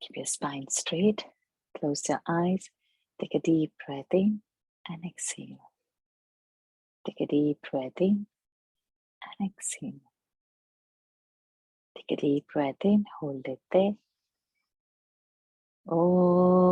Keep your spine straight. Close your eyes. Take a deep breath in and exhale. Take a deep breath in and exhale. Take a deep breath in. Hold it there. Oh.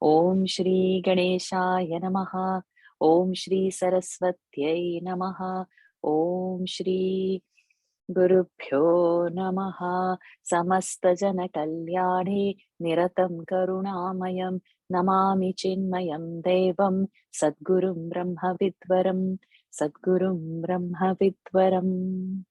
Om Shri Ganeshaya Namaha. Om Shri Saraswatyai Namaha. Om Shri Gurubhyo Namaha. Samasta Jana Kalyane Niratam Karunamayam Namami Chinmayam Devam Sadgurum Brahma Vidvaram Sadgurum Brahma Vidvaram.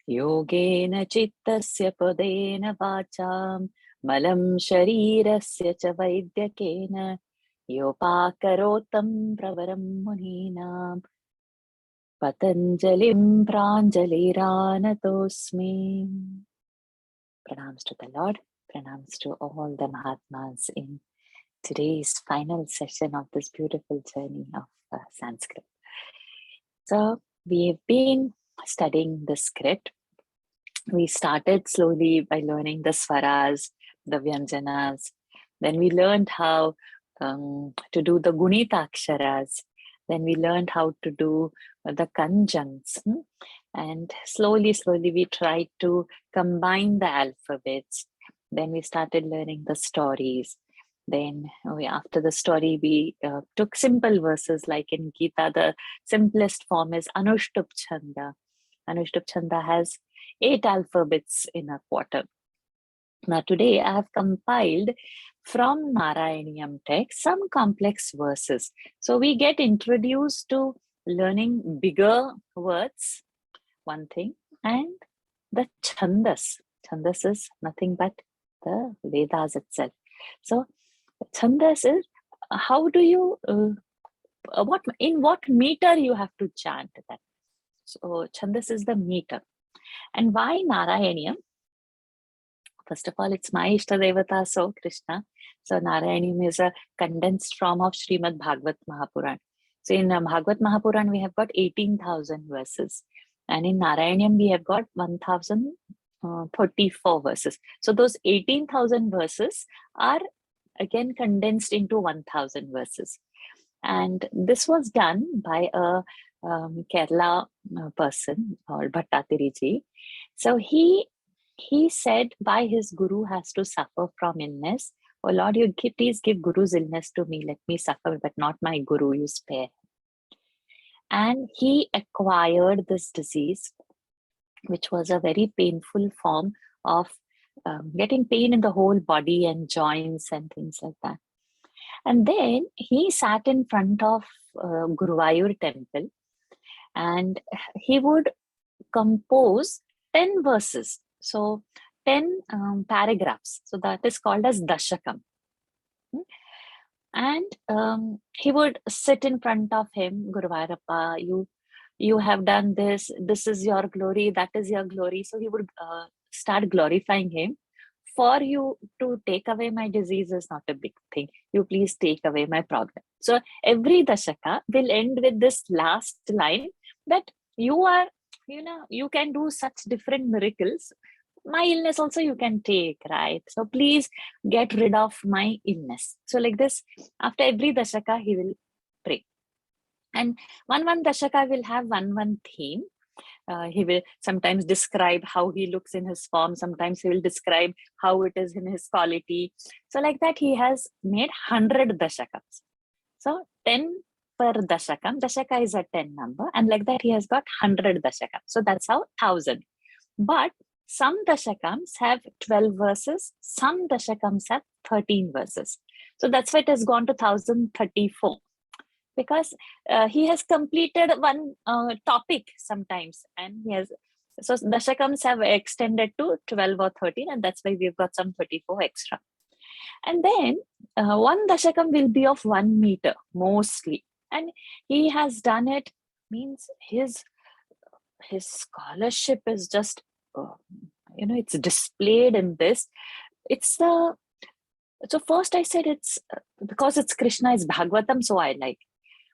Yogena Chittasya Padena Vacham Malam Sharirasya Cha Vaidyakena Yopakarotam Pravaram Muninam Patanjalim Pranjaliranatosmi. Pranams to the Lord, pranams to all the Mahatmas in today's final session of this beautiful journey of Sanskrit. So we've been studying the script. We started slowly by learning the swaras, the vyanjanas. Then we learned how to do the gunitaksharas. Then we learned how to do the kanjans. And slowly we tried to combine the alphabets. Then we started learning the stories. Then after the story, we took simple verses, like in Gita, the simplest form is Anushtup Chanda. Anushtup Chanda has 8 alphabets in a quarter. Now today I have compiled from Narayaneeyam text some complex verses. So we get introduced to learning bigger words, one thing, and the chandas. Chandas is nothing but the Vedas itself. So chandas is how do you, in what meter you have to chant that. So chandas is the meter. And why Narayaneeyam? First of all, it's my Ishta Devata, so Krishna. So Narayaneeyam is a condensed form of Srimad Bhagavad Mahapuran. So in Bhagavad Mahapuran, we have got 18,000 verses. And in Narayaneeyam, we have got 1,034 verses. So those 18,000 verses are again condensed into 1,000 verses. And this was done by a Kerala person called Bhattatiriji. So he said, why his guru has to suffer from illness. Oh Lord, you please give guru's illness to me. Let me suffer, but not my guru. You spare. And he acquired this disease, which was a very painful form of getting pain in the whole body and joints and things like that. And then he sat in front of Guruvayur temple, and he would compose 10 verses. So 10 paragraphs. So that is called as Dashakam. And he would sit in front of him, Guruvayurappa, you have done this, this is your glory, that is your glory. So he would start glorifying him. For you to take away my disease is not a big thing. You please take away my problem. So every Dashaka will end with this last line that you are, you can do such different miracles. My illness also you can take, right? So please get rid of my illness. So like this, after every Dashaka, he will pray. And one Dashaka will have one theme. He will sometimes describe how he looks in his form. Sometimes he will describe how it is in his quality. So like that, he has made 100 Dashakams. So 10 per Dashakam. Dashaka is a 10 number. And like that, he has got 100 Dashakams. So that's how 1,000. But some Dashakams have 12 verses. Some Dashakams have 13 verses. So that's why it has gone to 1,034. Because he has completed one topic sometimes, and he has So dashakams have extended to 12 or 13, and that's why we've got some 34 extra. And then one dashakam will be of 1 meter mostly, and he has done it. Means his scholarship is just it's displayed in this. It's the so first I said it's because it's Krishna, it's Bhagavatam, so I like.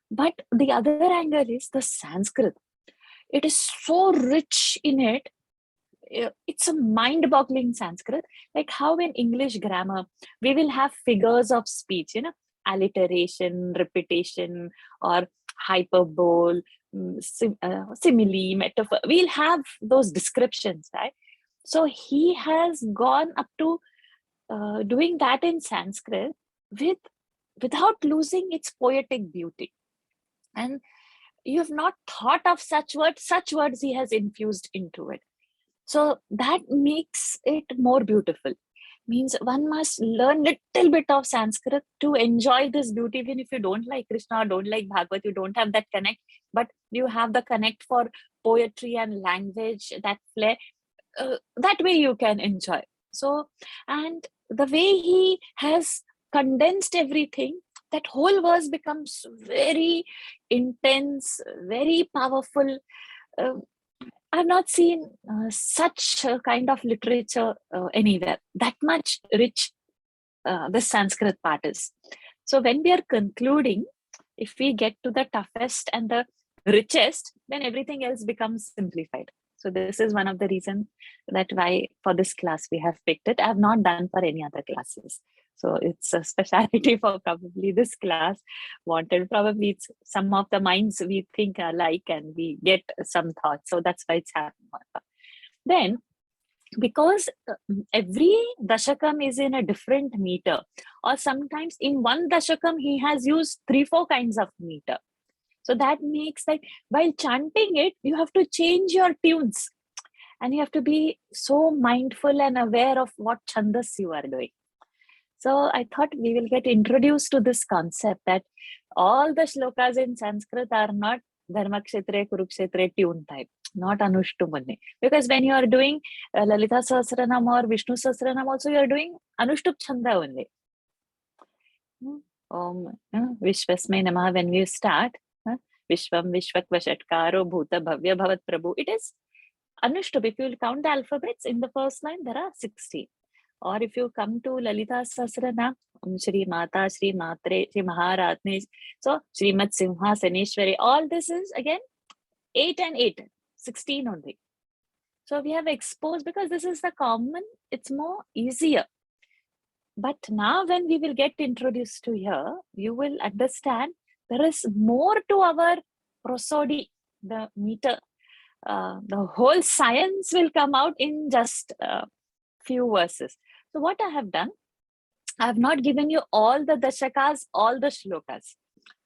But the other angle is the Sanskrit. It is so rich in it. It's a mind-boggling Sanskrit. Like how in English grammar we will have figures of speech, alliteration, repetition, or hyperbole, simile, metaphor. We'll have those descriptions, right? So he has gone up to doing that in Sanskrit without losing its poetic beauty. And you have not thought of such words he has infused into it. So that makes it more beautiful. Means one must learn little bit of Sanskrit to enjoy this beauty. Even if you don't like Krishna or don't like Bhagavad, you don't have that connect, but you have the connect for poetry and language, that flair, that way you can enjoy. So, and the way he has condensed everything, that whole verse becomes very intense, very powerful. I've not seen such kind of literature anywhere. That much rich this Sanskrit part is. So when we are concluding, if we get to the toughest and the richest, then everything else becomes simplified. So this is one of the reasons that why for this class we have picked it. I have not done for any other classes. So it's a specialty for probably this class. Probably it's some of the minds we think are alike and we get some thoughts. So that's why it's happening. Then, because every dashakam is in a different meter, or sometimes in one dashakam he has used 3-4 kinds of meter. So that makes that while chanting it, you have to change your tunes and you have to be so mindful and aware of what chandas you are doing. So I thought we will get introduced to this concept that all the shlokas in Sanskrit are not Dharmakshetre, Kurukshetre tune type, not Anushtup. Because when you are doing Lalita Sahasranam or Vishnu Sahasranam also, you are doing Anushtup Chanda only. Om Vishwasmai Namaha, when we start, Vishwam Vishwak Vashatkaro Bhuta Bhavya Bhavat Prabhu, it is Anushtup. If you will count the alphabets in the first line, there are 60. Or if you come to Lalita Sahasranam, Shri Mata, Shri Matre, Shri Maharatne, so Shrimat Simha, Saneshwari, all this is again 8 and 8, 16 only. So we have exposed, because this is the common, it's more easier. But now when we will get introduced to here, you will understand there is more to our prosody, the meter. The whole science will come out in just few verses. So what I have done, I have not given you all the dashakas, all the shlokas.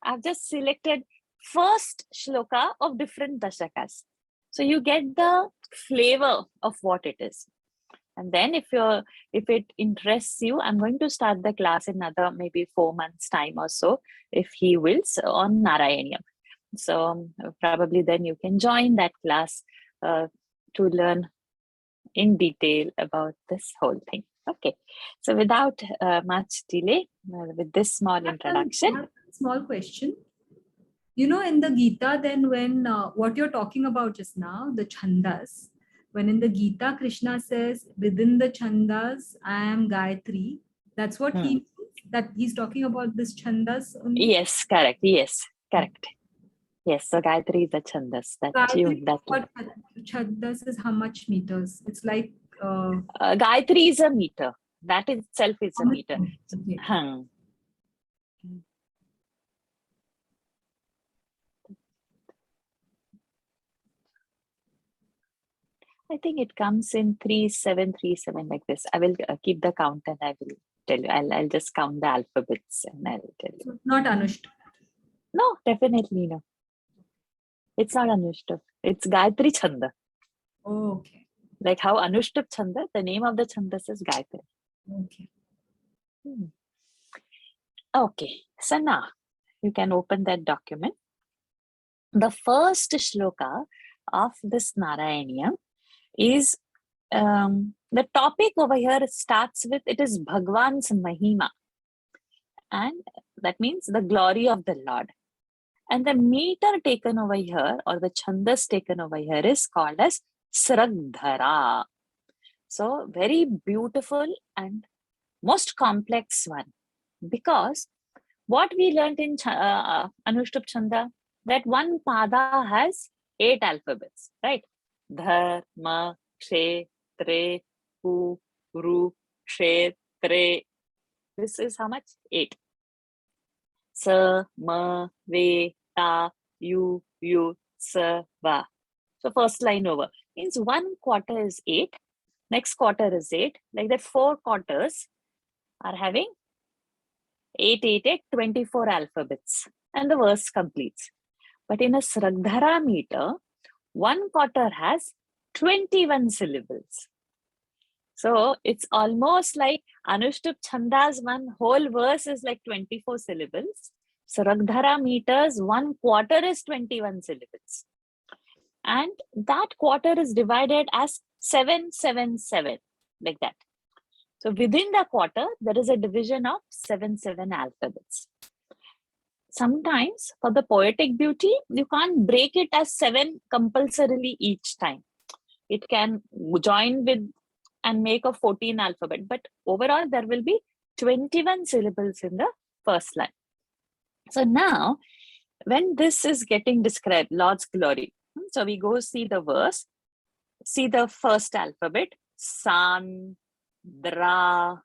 I have just selected first shloka of different dashakas. So you get the flavor of what it is. And then if it interests you, I'm going to start the class in another maybe 4 months time or so, if he wills, on narayaneeyam. So probably then you can join that class to learn in detail about this whole thing. Okay, so without much delay, with this small introduction. Small question. In the Gita, then when what you're talking about just now, the chandas, when in the Gita, Krishna says, within the chandas, I am Gayatri. That's what he means, that he's talking about this chandas only? Yes, correct. Yes, correct. Yes, so Gayatri is the chandas. What chandas is how much meters? It's like... Gayatri is a meter. That itself is a meter. Okay. I think it comes in 3737 like this. I will keep the count and I will tell you. I'll just count the alphabets and I'll tell you. So not Anushtup. No, definitely no. It's not Anushtup. It's Gayatri Chanda. Oh, okay. Like how Anushtup Chanda, the name of the chandas is Gayatri. Okay. Okay, so now you can open that document. The first shloka of this narayaneeyam is the topic over here starts with, it is Bhagwan's Mahima. And that means the glory of the Lord. And the meter taken over here, or the chandas taken over here, is called as Sragdhara. So very beautiful and most complex one. Because what we learned in Anushtup Chanda, that one pada has 8 alphabets, right? Dhar, ma, kshe, tre, pu, ru, kshe, tre. This is how much? 8. Sa, ma, ve, ta, yu, sa, va. So first line over. Means one quarter is 8. Next quarter is 8. Like that 4 quarters are having 8, 8, 8, 24 alphabets. And the verse completes. But in a Sragdhara meter, one quarter has 21 syllables. So it's almost like Anushtup Chandas, one whole verse is like 24 syllables. Sragdhara meters, one quarter is 21 syllables. And that quarter is divided as 777, like that. So within the quarter, there is a division of 7 alphabets. Sometimes for the poetic beauty, you can't break it as 7 compulsorily each time. It can join with and make a 14 alphabet, but overall there will be 21 syllables in the first line. So now, when this is getting described, Lord's glory, so we go see the verse, see the first alphabet, San, Dra,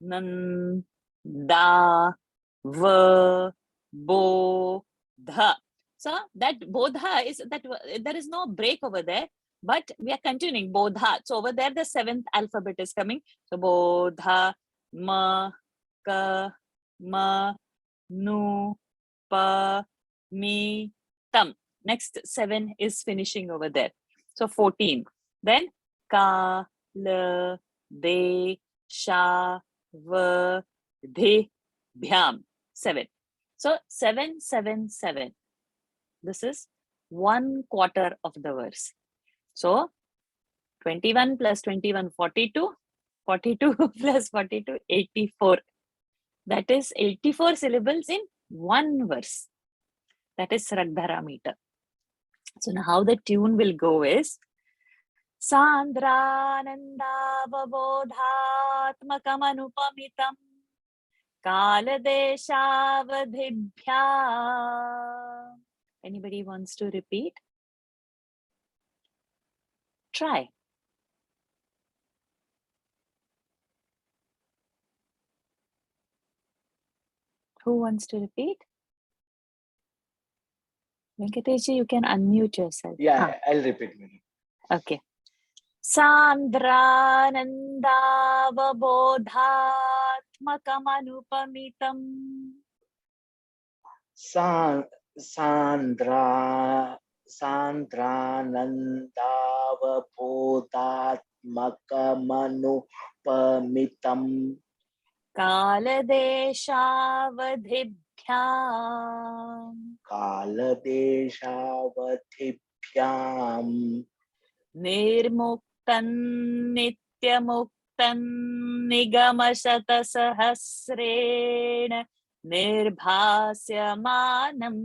Nan, Da, Va, Bo, Dha. So that Bodha is that there is no break over there, but we are continuing Bodha. So over there, the 7th alphabet is coming. So Bodha, Ma, Ka, Ma, Nu, Pa, Mi, Tam. Next 7 is finishing over there. So 14. Then Ka, La, De, Sha, Va, De, Bhyam. 7. So 7, 7, 7. This is one quarter of the verse. So 21 plus 21, 42. 42 plus 42, 84. That is 84 syllables in one verse. That is Sragdhara meter. So now how the tune will go is Sandranandavabodhatmakamanupamitam Kaladeshavadhibhya. Anybody wants to repeat? Try. Who wants to repeat? Venkateshi, you can unmute yourself. Yeah, I'll repeat. Okay. Sandranandavabodhatmakamanupamitam Sandranandavabodhatmakamanupamitam Kaladeshavadhibhyam Nirmuktan nityamuktan nigamashatasahasrena nirbhasyamanam.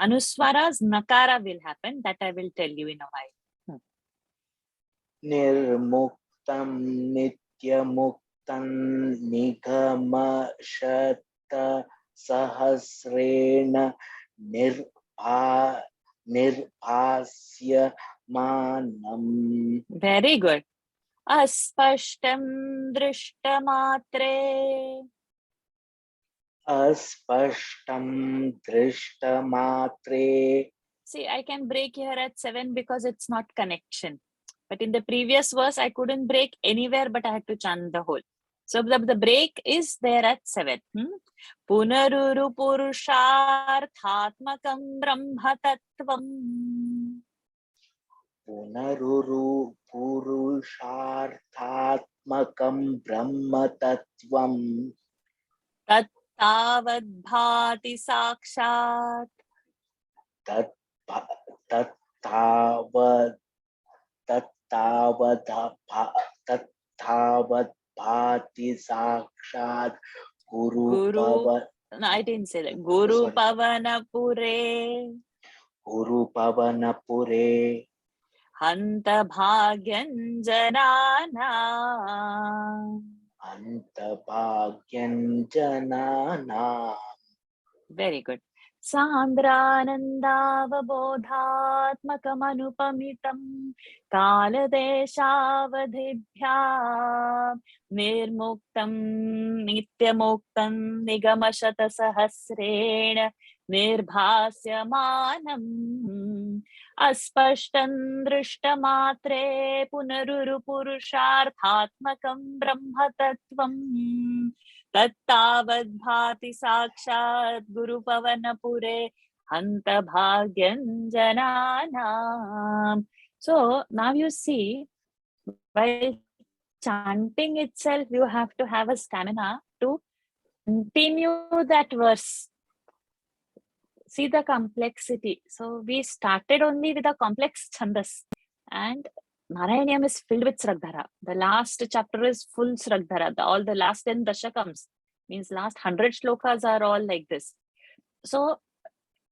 Anuswara's nakara will happen. That I will tell you in a while. Nirmuktam nityamuktam nigamashata sahasrena nirbhasya manam. Very good. Aspashtam drishtamatre. Aspashtam drishtamatre. See, I can break here at 7 because it's not connection. But in the previous verse, I couldn't break anywhere, but I had to chant the whole. So the break is there at 7. Punaruru purusharthatmakam brahma tattvam. Punaruru purusharthatmakam brahma tattvam. Tattavad bhati sakshat. Tattavad tattavad bhati sakshat guru Guru, pavan. no, I didn't say that. Guru Sorry. Pavanapure, Guru pavanapure Hanta Bhagyanjanana. anta bhagyan janana. Very good. Sandranandavabodhatmakamanupamitam kaladeshavadhibhyam nirmuktam nityamuktam nigamashatasahasrena nirbhasyamanam aspashtam drishtamatre punarurupurusharthatmakam brahmatattvam तत्तावद्भाति साक्षात् गुरुपवनपुरे हन्त भाग्यञ्जनानाम्. So now you see, while chanting itself, you have to have a stamina to continue that verse. See the complexity. So we started only with a complex chandas, and Narayaneeyam is filled with Sraddhara. The last chapter is full Sraddhara. All the last 10 dashakams, means last 100 shlokas are all like this. So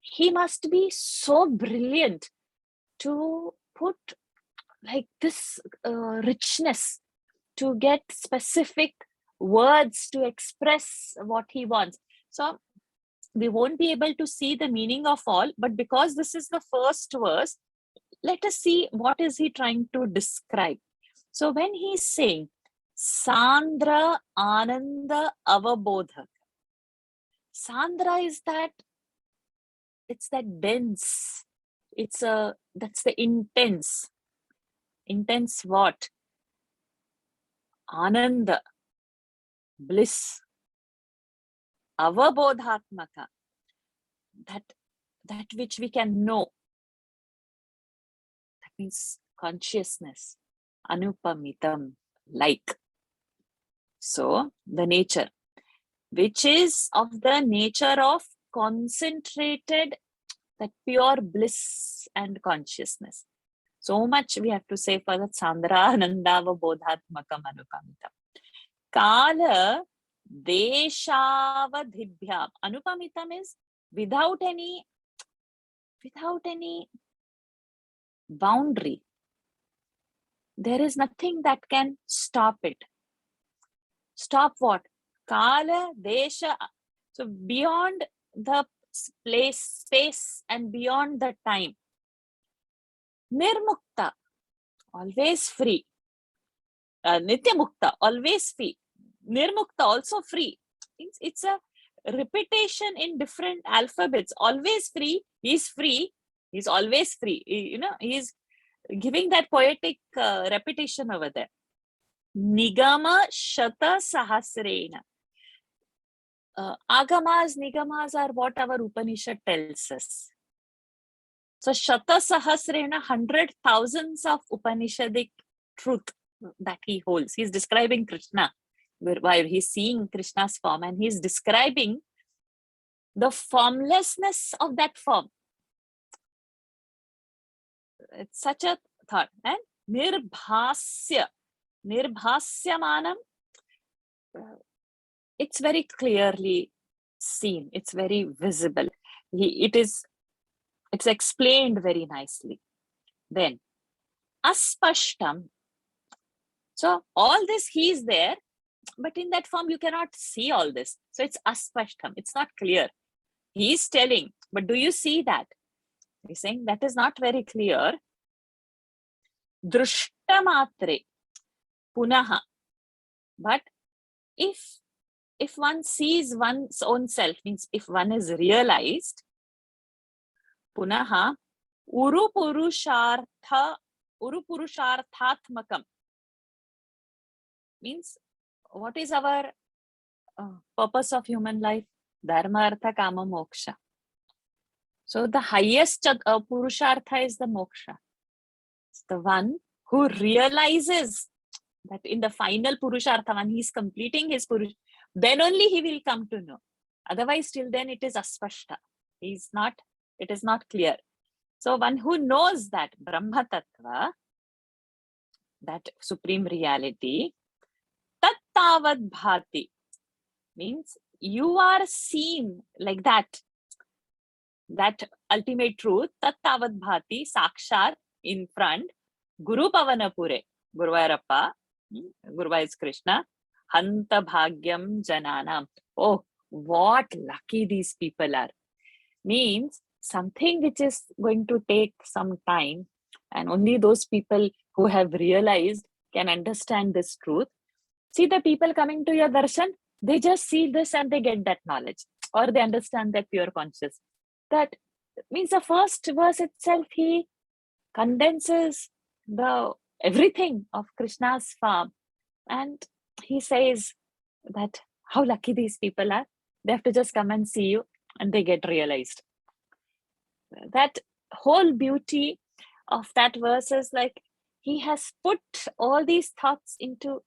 he must be so brilliant to put like this richness, to get specific words to express what he wants. So we won't be able to see the meaning of all, but because this is the first verse, let us see what is he trying to describe. So when he's saying Sandra Ananda Avabodhak, Sandra is that, it's that dense, that's the intense what? Ananda, bliss, Avabodhatmaka, that which we can know. That means consciousness, Anupamitam, like. So the nature, which is of the nature of concentrated, that pure bliss and consciousness. So much we have to say for that Sandra Anandava Bodhatmakam Anupamitam. Kala Deshavadhibhyam. Anupamitam is without any boundary. There is nothing that can stop it. Stop what? Kala, Desha. So beyond the space and beyond the time. Nirmukta, always free. Nityamukta, always free. Nirmukta, also free. It's a repetition in different alphabets. Always free, he's always free. He's giving that poetic repetition over there. Nigama Shata Sahasrena. Agamas, Nigamas are what our Upanishad tells us. So Shata Sahasrena, 100,000s of Upanishadic truth that he holds. He's describing Krishna, while he's seeing Krishna's form, and he's describing the formlessness of that form. It's such a thought. And Nirbhasya. Nirbhasyamanam, it's very clearly seen. It's very visible. It's explained very nicely. Then, aspashtam. So all this, he is there, but in that form you cannot see all this. So it's aspashtam. It's not clear. He is telling, but do you see that? He's saying that is not very clear. Drushtamatre punaha. But if one sees one's own self, means if one is realized, punaha urupurusharthatmakam, means what is our purpose of human life? Dharma, artha, kama, moksha. So the highest purushartha is the moksha. It's the one who realizes that in the final purushartha, when he's completing his purush, then only he will come to know. Otherwise, till then it is aspashta. It is not clear. So one who knows that Brahma Tattva, that supreme reality, tat tavad bhati, means you are seen like that. That ultimate truth, tat tavad bhati, sakshat, in front, Guru Pavanapure, Guruvayurappa, Guruva is Krishna, Hanta Bhagyam Jananam. Oh, what lucky these people are. Means something which is going to take some time, and only those people who have realized can understand this truth. See, the people coming to your darshan, they just see this and they get that knowledge, or they understand that pure conscious. That means the first verse itself, he condenses the everything of Krishna's form, and he says that how lucky these people are. They have to just come and see you and they get realized. That whole beauty of that verse is like he has put all these thoughts into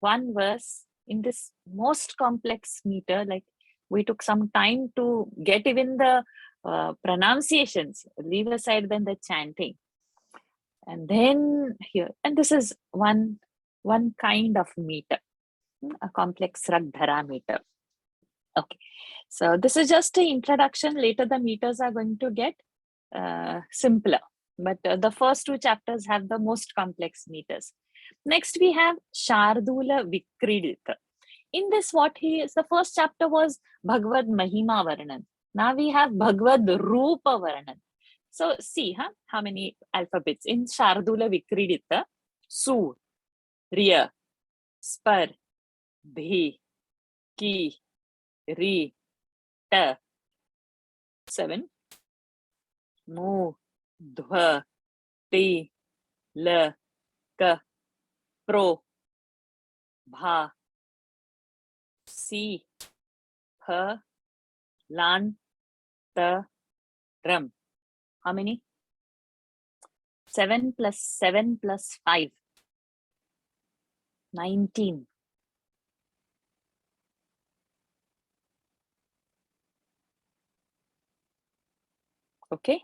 one verse in this most complex meter. Like we took some time to get even the pronunciations, leave aside then the chanting. And then here, and this is one kind of meter, a complex Ragdhara meter. Okay, so this is just an introduction. Later the meters are going to get simpler, but the first two chapters have the most complex meters. Next we have Shardula Vikridita. In this, what he is, the first chapter was Bhagavad Mahima Varnan. Now we have Bhagavad Rupa Varnan. So see how many alphabets in Shardula Vikridita: Su, Riya, Spar, Bhi, Ki, Ri, Ta. 7. Mu, Dhva, Ti, La, Ka, Pro, Bha, Si, Pha, Lan, Ta, Ram. How many? 7 plus 7 plus 5. 19. Okay.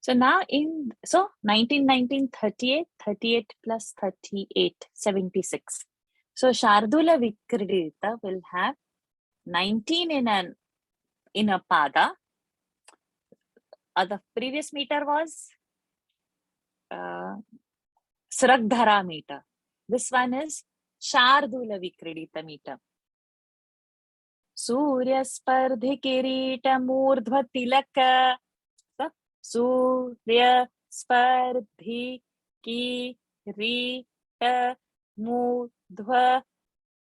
So now 19, 19, 38, 38 plus 38, 76. So Shardula Vikridita will have 19 in a pada. The previous meter was Sragdhara meter. This one is Shardula Vikridita meter. Surya Spardhi Kirita Murdhva Tilaka. Surya Spardhi Kirita Murdhva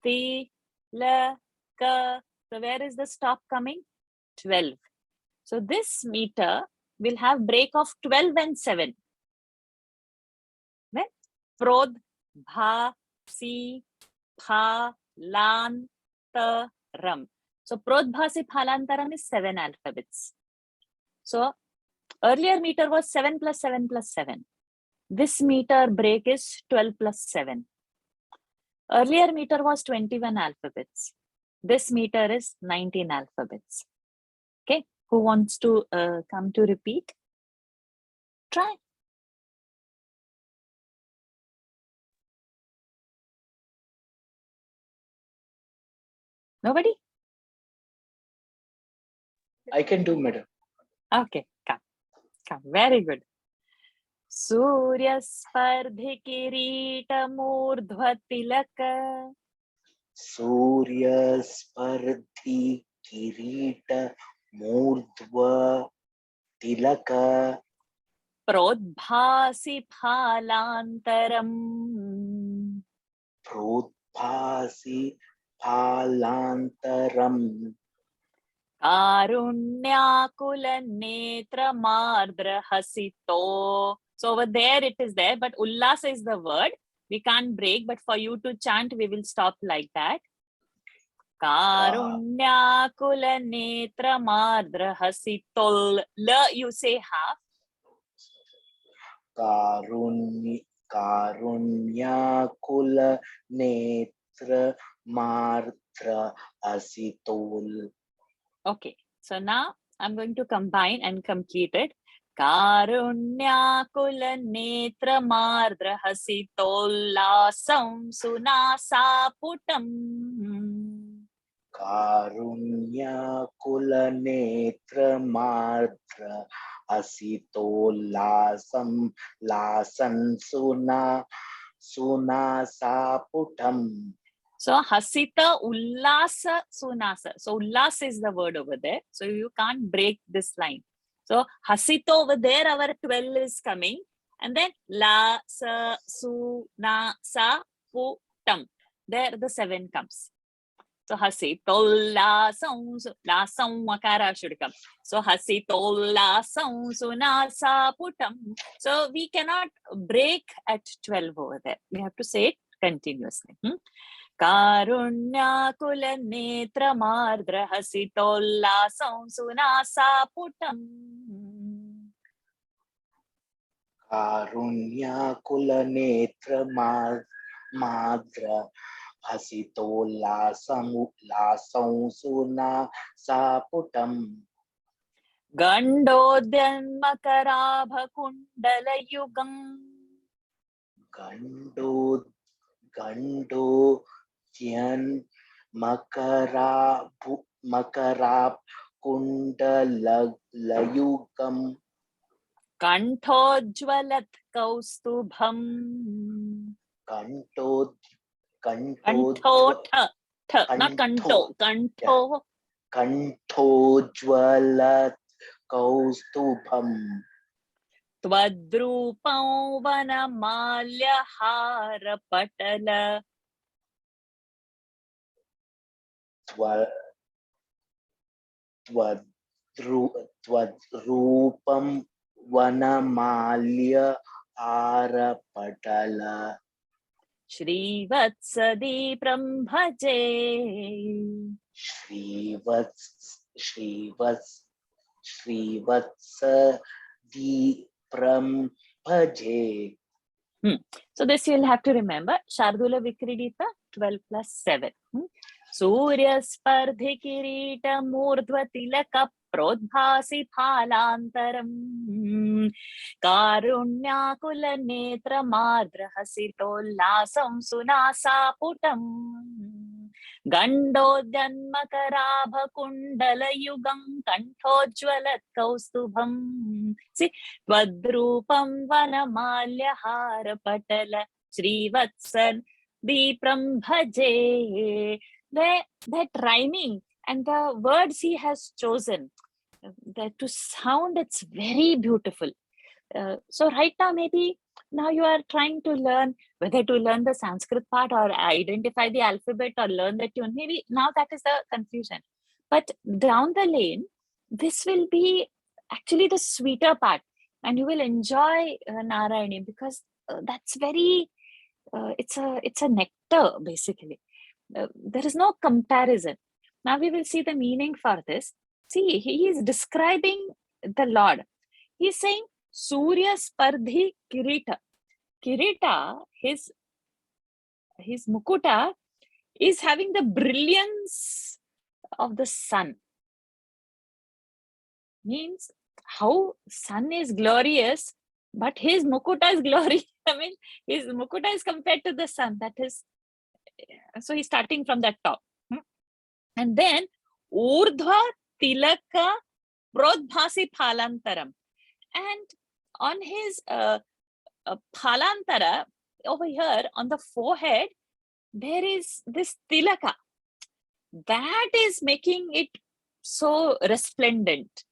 Tilaka. So where is the stop coming? 12. So this meter will have break of 12 and 7. Then Prodh, Bha, Si, Pha, Lan, Ta, Ram. So Prodh, Bha, Si, Pha, Lan, Ta, Ram is 7 alphabets. So earlier meter was 7 plus 7 plus 7. This meter break is 12 plus 7. Earlier meter was 21 alphabets. This meter is 19 alphabets. Okay, who wants to come to repeat? Try. Nobody? I can do, madam. Okay, come. Very good. Surya Spardhi Kirita Murdhva Tilaka. Surya Spardhi Kirita Murdhva Tilaka Prodbhasi Phalantaram. Prodbhasi Phalantaram Karunyakula Netra Mardra Hasito. So over there it is there, but Ullasa is the word. We can't break, but for you to chant, we will stop like that. Karunyakula Netra Mardra Hasitol. La, you say half. Karunyakula Netra Mardra Asitol. Okay, so now I'm going to combine and complete it. Karunyakulanetramardrahasitollasam sunasaputam. Karunyakulanetra asitollasam lasan sunasaputam. So hasita ullasa sunasa. So ullas is the word over there. So you can't break this line. So hasita over there, our 12 is coming. And then la sa su na sa pu tam. There the 7 comes. So hasitollasam, lasam makara should come. So hasitollasam sunasa putam. So we cannot break at 12 over there. We have to say it continuously. Karunyakulanetramardrahasitollasam sunasa putam. Karunyakulanetra madra hasitollasam sunasaputam. Gandodyanmakarabhakundalaayugam. Gandodyan makarab kundalayugam. Kanthojvalat kaustubham. Not kanto. Kanthojvalat kaustubham. Twadrupam vanamalyharapatala. Twadrupam vanamalya harapatala. Shrivatsadipram bhaje. Shrivatsadipram bhaje. So this you'll have to remember. Shardula Vikridita 12 plus 7. Surya Spardhi Kirita Murdhva Tilaka Prodbhasi Phalantaram. Karunyakula Netra Mardrahasitollasam Sunasa Putam. Gandodyanmakarabhakundalaayugam Kanthojvalat kaustubham. See, Twadrupam vanamalyharapatala Srivatsan Deepram bhaje. That rhyming and the words he has chosen, that to sound, it's very beautiful. So right now, maybe now you are trying to learn whether to learn the Sanskrit part or identify the alphabet or learn the tune. Maybe now that is the confusion. But down the lane, this will be actually the sweeter part, and you will enjoy Narayaneeyam, because that's very, it's a nectar basically. There is no comparison. Now we will see the meaning for this. See, he is describing the Lord. He is saying Surya Spardhi Kirita. Kirita, his mukuta is having the brilliance of the sun. Means how sun is glorious, but his mukuta is glorious. I mean, his mukuta is compared to the sun. That is, so he's starting from that top. And then Urdhva Tilaka Prodbhasi Phalantaram. And on his Phalantara, over here on the forehead, there is this tilaka. That is making it so resplendent.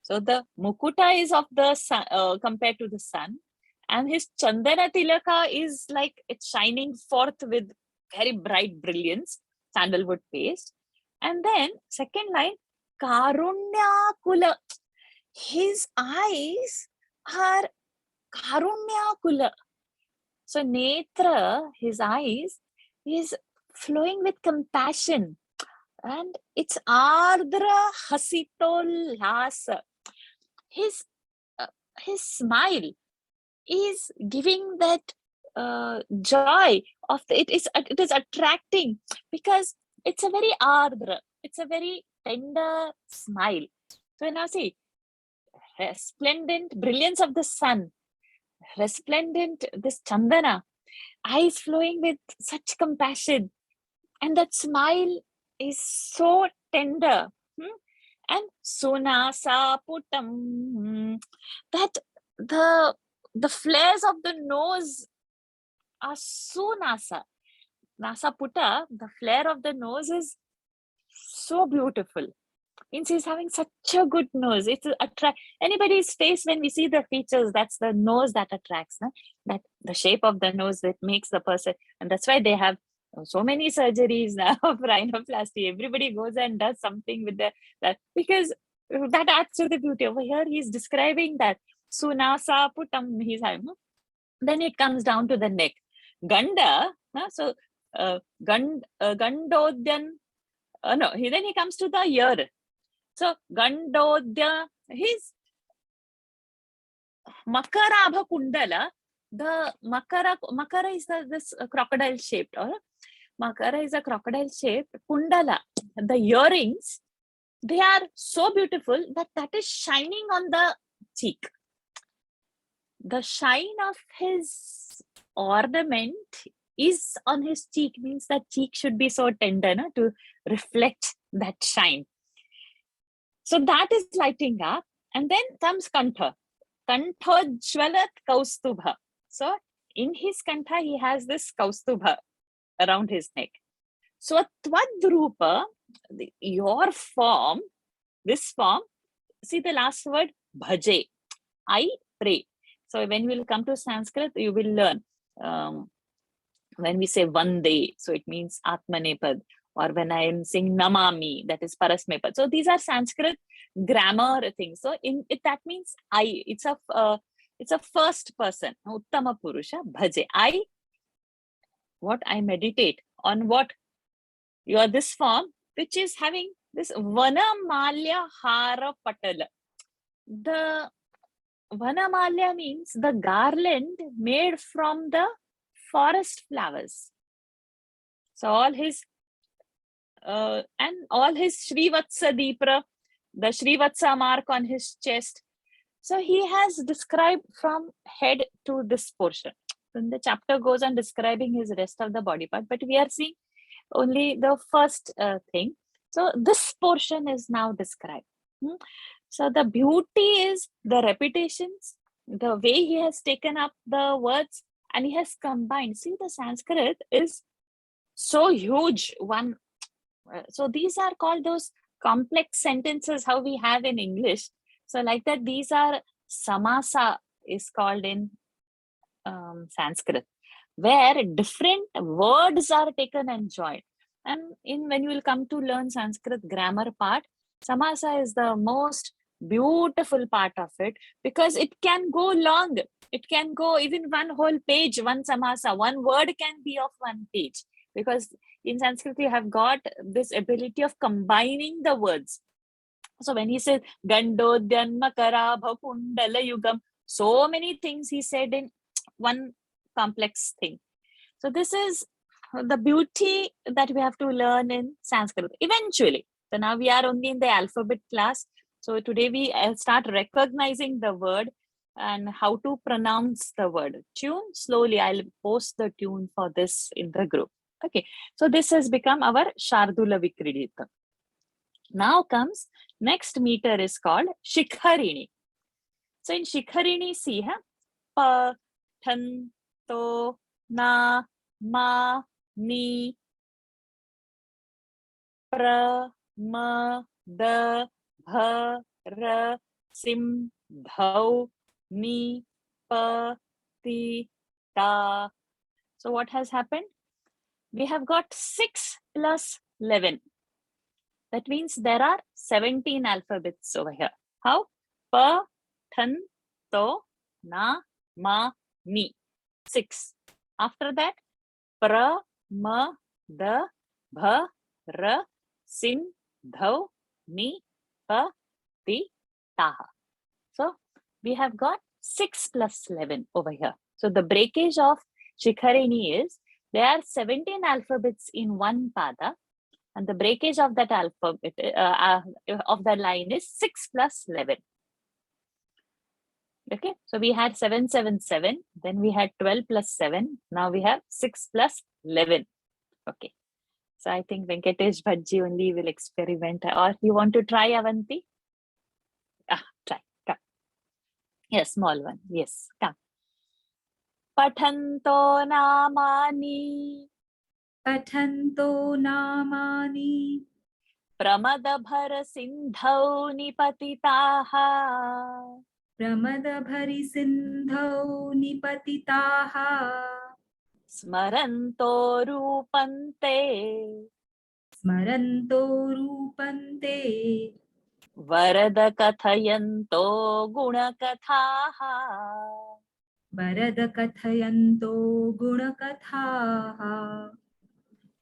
So the mukuta is of the sun, compared to the sun, and his chandana tilaka is like it's shining forth with very bright brilliance, sandalwood paste. And then second line, Karunyakula. His eyes are Karunyakula. So netra, his eyes, is flowing with compassion. And it's Ardra Hasitol Lasa. His smile is giving that joy of it is attracting, because it's a very ardra, it's a very tender smile. So now see, resplendent brilliance of the sun, resplendent this chandana, eyes flowing with such compassion, and that smile is so tender. And sunasa putam, that the flares of the nose are sunasa. Nasa puta, the flare of the nose is so beautiful. Means he's having such a good nose. It's attract anybody's face when we see the features. That's the nose that attracts. No? That the shape of the nose that makes the person, and that's why they have so many surgeries now of rhinoplasty. Everybody goes and does something with that because that adds to the beauty. Over here, he's describing that sunasa putam. He's having. Then it comes down to the neck. Ganda. So Gandodyan. No, then he comes to the ear. So Gandodya, his Makarabha Kundala, the Makara is this crocodile shaped, or Makara is a crocodile shaped Kundala. The earrings, they are so beautiful that is shining on the cheek. The shine of his ornament is on his cheek, means that cheek should be so tender, no, to reflect that shine. So that is lighting up, and then comes Kantha. Kantha Kaustubha. So in his Kantha, he has this Kaustubha around his neck. So Twadrupa, your form, this form, see the last word, bhaje, I pray. So when we will come to Sanskrit, you will learn. When we say Vande, so it means Atmanepad. Or when I am saying Namami, that is Parasmepad. So these are Sanskrit grammar things. So in it, that means I. It's a first person. Uttama Purusha, Bhaje. What I meditate on what? You are this form, which is having this Vanamalya Hara Patala. The Vanamalya means the garland made from the forest flowers. So all his and all his Srivatsa Deepra, the Srivatsa mark on his chest. So he has described from head to this portion. Then the chapter goes on describing his rest of the body part, but we are seeing only the first thing. So this portion is now described. So the beauty is the repetitions, the way he has taken up the words and he has combined. See, the Sanskrit is so huge. So these are called those complex sentences how we have in English. So like that, these are samasa is called in Sanskrit, where different words are taken and joined. And when you will come to learn Sanskrit grammar part, samasa is the most beautiful part of it because it can go long. It can go even one whole page, one samasa, one word can be of one page, because in Sanskrit you have got this ability of combining the words. So when he said Gandodyan Makarabha Kundala Yugam, so many things he said in one complex thing. So this is the beauty that we have to learn in Sanskrit eventually. So now we are only in the alphabet class. So today we start recognizing the word and how to pronounce the word. Tune slowly. I'll post the tune for this in the group. Okay. So this has become our Shardula Vikridita. Now comes next meter is called Shikharini. So in Shikharini, see, pa, than, to, na, ma, ni, pra, ma, da, bha, ra, sim, dhau, ni, pa, ti, ta. So what has happened? We have got 6 plus 11. That means there are 17 alphabets over here. How? Pa, than, to, na, ma, ni. 6. After that, pra, ma, da, bha, ra, sim, dhau, ni, pa, ti, taha. So we have got 6 plus 11 over here. So the breakage of Shikharini is there are 17 alphabets in one pada, and the breakage of that alphabet of the line is 6 plus 11. Okay, so we had 7, 7, 7. Then we had 12 plus 7. Now we have 6 plus 11. Okay. So I think Venkatesh Bhajji only will experiment. Or you want to try, Avanti? Try. Come. Yes, small one. Yes, come. Pathanto namani Pathanto namani pramadabhara sindhau nipatitaha pramadabhari sindhau nipatitaha smaranto rupante smaranto rupante varada kathayanto gunakathaha varada kathayanto gunakathaha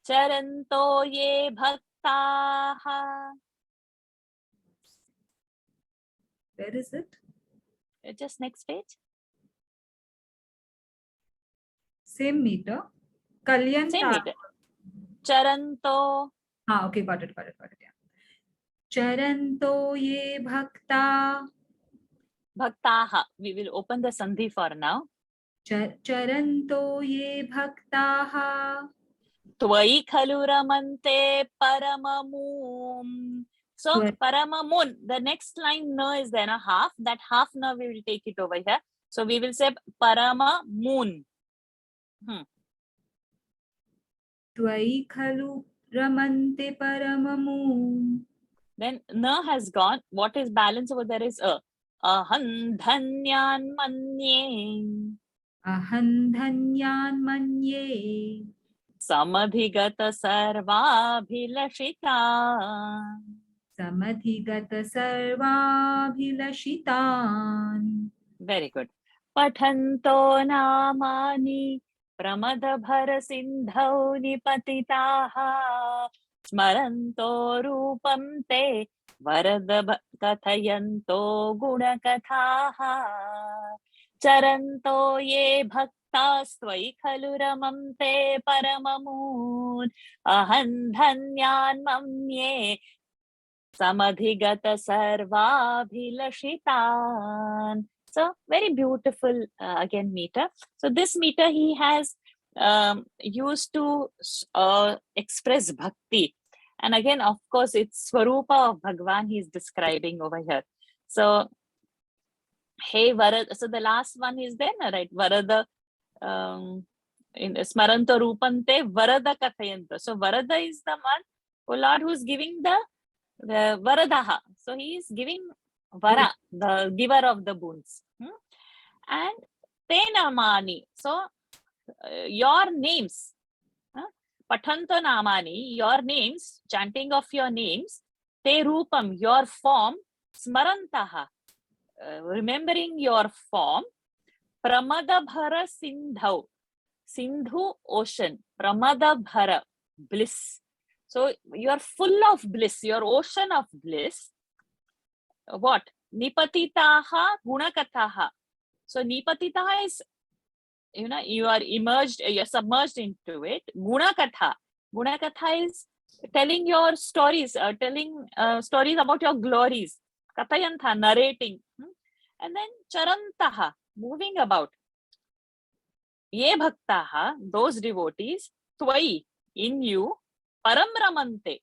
charanto ye bhaktaha. Where is it? Just next page. Same meter. Same Kalyanta. meter. Charanto. Okay, got it. Yeah. Charanto ye bhakta. Bhaktaha. We will open the sandhi for now. Charanto ye bhaktaha. Tvai khalu ramante paramamum. So paramamun, the next line na is there, a half. That half na we will take it over here. So we will say paramamun. Tvai khalu ramante paramamum. Then na has gone. What is balance over there is a. Aham dhanyan manye. Aham dhanyan manye. Samadhigata sarvabhilashitan. Samadhigata sarvabhilashitan. Very good. Pathanto namani pramadabhara sindhau nipatitaha smaranto rupam te varada kathayanto gunakathaha charanto ye bhaktastvai khalu ramam te paramamun aham dhanyan mamye samadhigata sarvabhilashitan. So very beautiful again meter. So this meter he has used to express bhakti. And again, of course, it's Swarupa of Bhagwan he is describing over here. So, hey Varada, so the last one is there, right? Varada, in Smaranta Rupante, Varada Kathayanta. So Varada is the one, oh Lord, who's giving the Varadaha. So he is giving Vara, the giver of the boons. And Tenamani. So your names. Pathanto Namani, your names, chanting of your names. Te Rupam, your form. Smarantaha, remembering your form. Pramadabhara Sindhau. Sindhu, ocean. Pramadabhara, bliss. So you are full of bliss, your ocean of bliss. What? Nipatitaha gunakathaha. So nipatitaha is, you are immersed, you're submerged into it. Gunakatha. Gunakatha is telling your stories, telling stories about your glories. Kathayantha, narrating. And then charantaha, moving about. Ye bhaktaha, those devotees, tvai, in you, param ramante.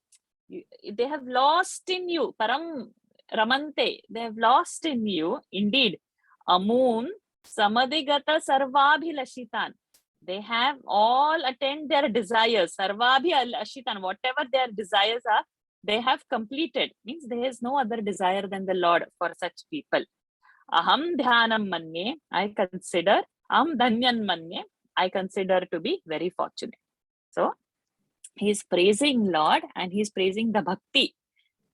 They have lost in you, param ramante, they have lost in you, indeed. Amun, samadhigata sarvabhilashitan. They have all attained their desires, sarvabhilashitan, whatever their desires are, they have completed. Means there is no other desire than the Lord for such people. Aham dhyanam manye, I consider. Aham dhanyan manye, I consider to be very fortunate. So he's praising Lord and he's praising the bhakti,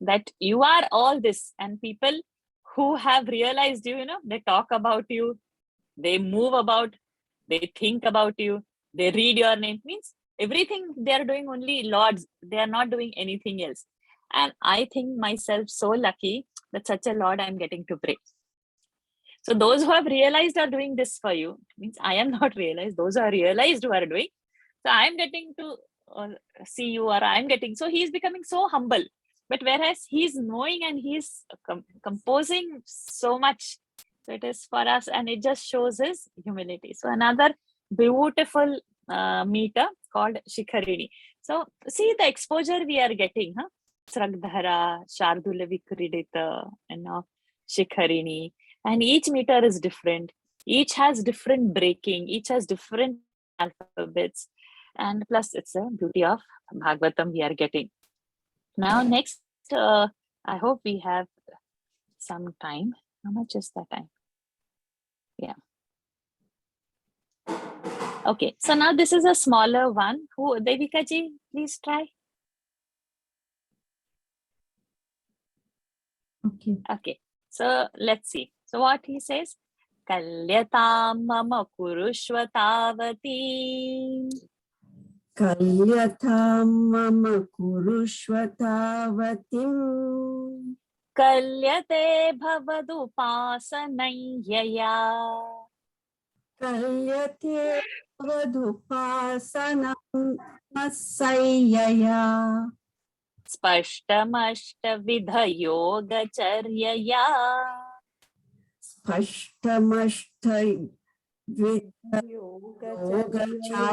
that you are all this. And people who have realized you, they talk about you, they move about, they think about you, they read your name. Means everything they are doing only Lord's, they are not doing anything else. And I think myself so lucky that such a Lord I'm getting to pray. So those who have realized are doing this for you. Means I am not realized, those who are realized who are doing. So I'm getting to see you, or I'm getting, so he's becoming so humble. But whereas he's knowing and he's composing so much So it is for us, and it just shows his humility. So another beautiful meter called Shikharini. So see the exposure we are getting, huh? Sragdhara, Shardula Vikridita, Shikharini. And each meter is different. Each has different breaking. Each has different alphabets. And plus, it's a beauty of Bhagavatam we are getting. Now, next, I hope we have some time. How much is the time? Yeah. Okay, so now this is a smaller one. Who, Devika ji, please try. Okay. Okay, so let's see. So what he says, Kalyatam mama kurushva tavati. Kalyatam mama kurushva tavatim. Kalyate bhavadupasanayya. Kalyate vadupasanam masayaya. Spashtamashta vidha yoga charyaya. Spashtamashta yogacharya.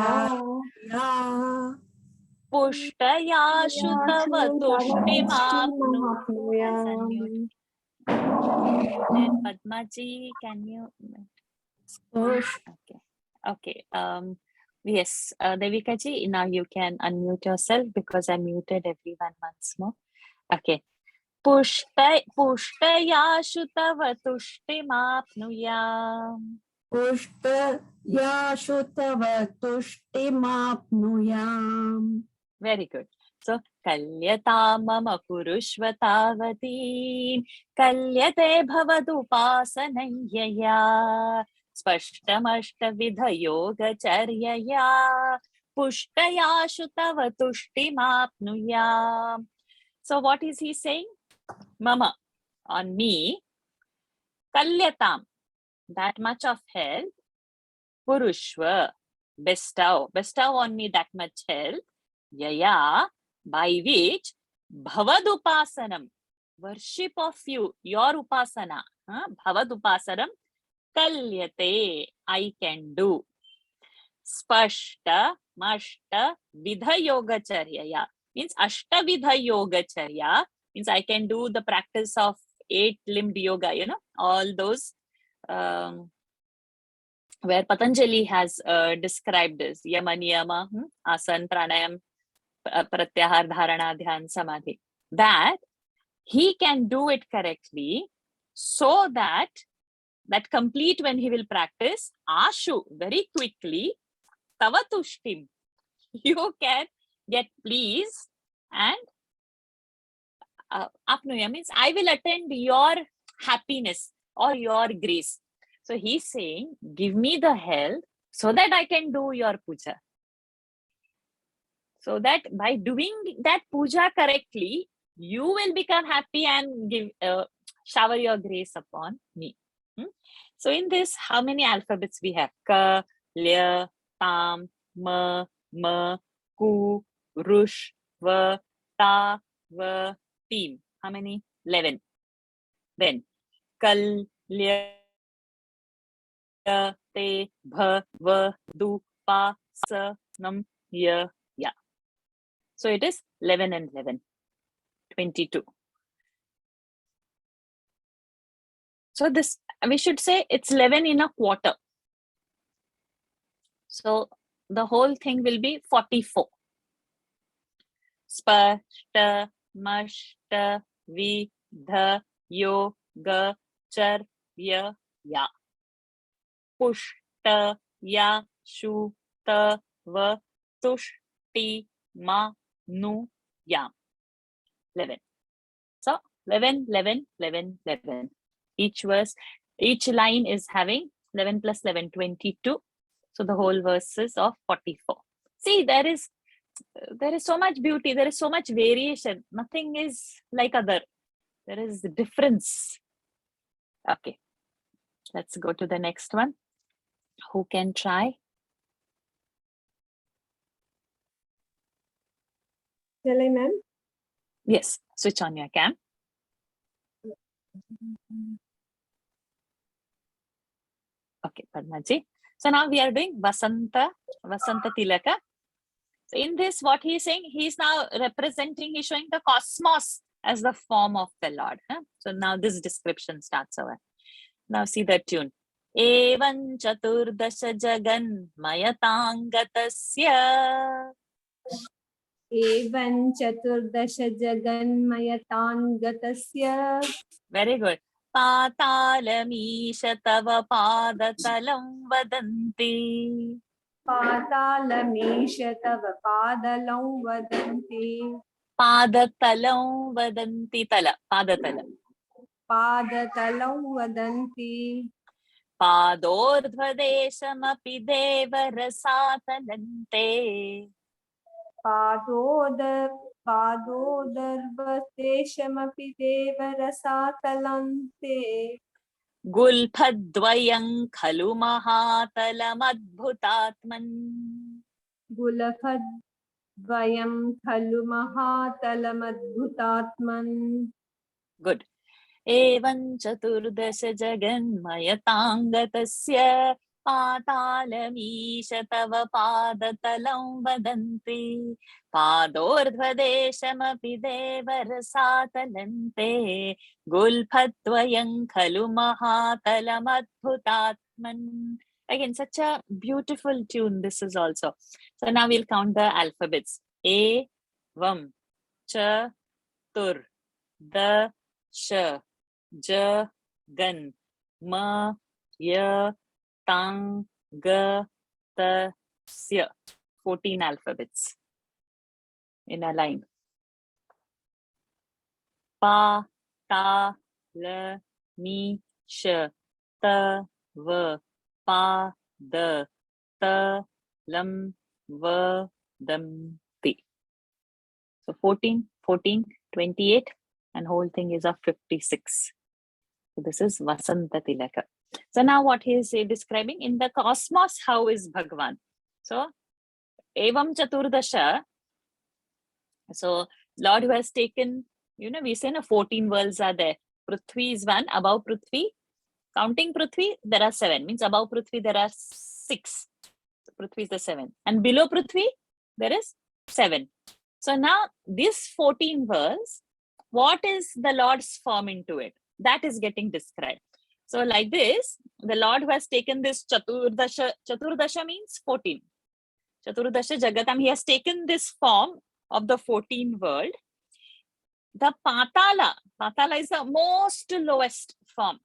Pushtayashu tava tushtimapnuyam. Unmuted. Padma ji, can you? Okay. Okay. Yes, Devika ji, now you can unmute yourself because I muted everyone once more. Okay. Pushtayashu tava tushtimapnuyam. Pushtayashu tava tushtimapnuyam. Very good. So, Kalyata mama kurushva tavatim, Kalyate bhavadupasanayya, Spashtamashta vidha yoga charyaya, Pushtayashu tava tushtimapnuyam. So, what is he saying? Mama, on me, Kalyatam, that much of health, Purushva, bestow on me that much health, Yaya, by which Bhavadupasanam, worship of you, your upasana, Bhavadupasanam, Kalyate, I can do. Spashta, Mashta, Vidha Yogacharya, means Ashta Vidha Yogacharya, means I can do the practice of 8-limbed yoga, all those where Patanjali has described this, Yama, Niyama, Asan, Pranayam, Pratyahar, Dharana, Dhyan, Samadhi, that he can do it correctly so that complete when he will practice, Ashu, very quickly, Tavatushtim, you can get pleased and Apnuya means I will attend your happiness or your grace. So he's saying, give me the health so that I can do your puja. So that by doing that puja correctly, you will become happy and give shower your grace upon me. So in this, how many alphabets we have? Ka, Lya, Tam, Ma, Ma, Ku, Rush, Va, Ta, Va, Tim. How many? 11. Then Kal, Lya, Te, Bha, Va, Du, Pa, Sa, Nam, Ya, Ya. So it is 11 and 11. 22. So this, we should say it's 11 in a quarter. So the whole thing will be 44. Spashta, Mashta, Vidha, Yoga, Charya, Ya. Pushta, Ya, Shuta, Va, Tushti, Ma, Nu, Yam. 11. So 11, 11, 11, 11. Each verse, each line is having 11 plus 11, 22. So the whole verse is of 44. See, there is so much beauty. There is so much variation. Nothing is like other. There is a difference. Okay. Let's go to the next one. Who can try? Shall I, ma'am? Yes. Switch on your cam. Okay, Padmaji. So now we are doing Vasanta Tilaka. So in this, what he is saying, he is now representing, he's showing the cosmos as the form of the Lord. So now this description starts over. Now see the tune. Evan chaturdasha jagan mayatangatasya. Evan chaturdasha jaganmayatangatasya. Very good. Patalameesha tava padatalam vadanti. Patalameesha tava padalam vadanti. Padatalam vadanti tala. Padatalam. Padatalam vadanti. Padordhvadeshamapi devarasatalante. Padodarvasteshamapi devarasatalante. Gulphadvayam khalu mahatalam-adbhutatman. Gulafadvayam khalu mahatalam-adbhutatman. Good. Evam chaturdasha jaganmayatangatasya patalameesha tava padatalam vadanti. Padordhvadeshamapi devarasatalante. Gulphadvayam khalu mahatalam-adbhutatman. Again, such a beautiful tune this is also. So now we'll count the alphabets. A, Vam, Cha, Tur, Da, Sh, J, Gan, Ma, Ya, Tang, Ga, Ta, Sya. 14 alphabets in a line. Pa, Ta, La, Mi, Sh, Ta, Va, Pa, Da, Ta, Lam, Va, Dam, Ti. So 14, 14, 28, and whole thing is of 56. So this is Vasanta Tilaka. So now what he is describing in the cosmos, how is Bhagwan? So Evam Chaturdasha. So Lord who has taken, we say 14 worlds are there. Prithvi is one, above Prithvi. Counting Prithvi, there are 7. Means above Prithvi, there are 6. So Prithvi is the 7. And below Prithvi, there is 7. So now these 14 worlds, what is the Lord's form into it? That is getting described. So like this, the Lord who has taken this Chaturdasha means 14. Chaturdasha Jagatam, he has taken this form of the 14 world. The Patala is the most lowest form.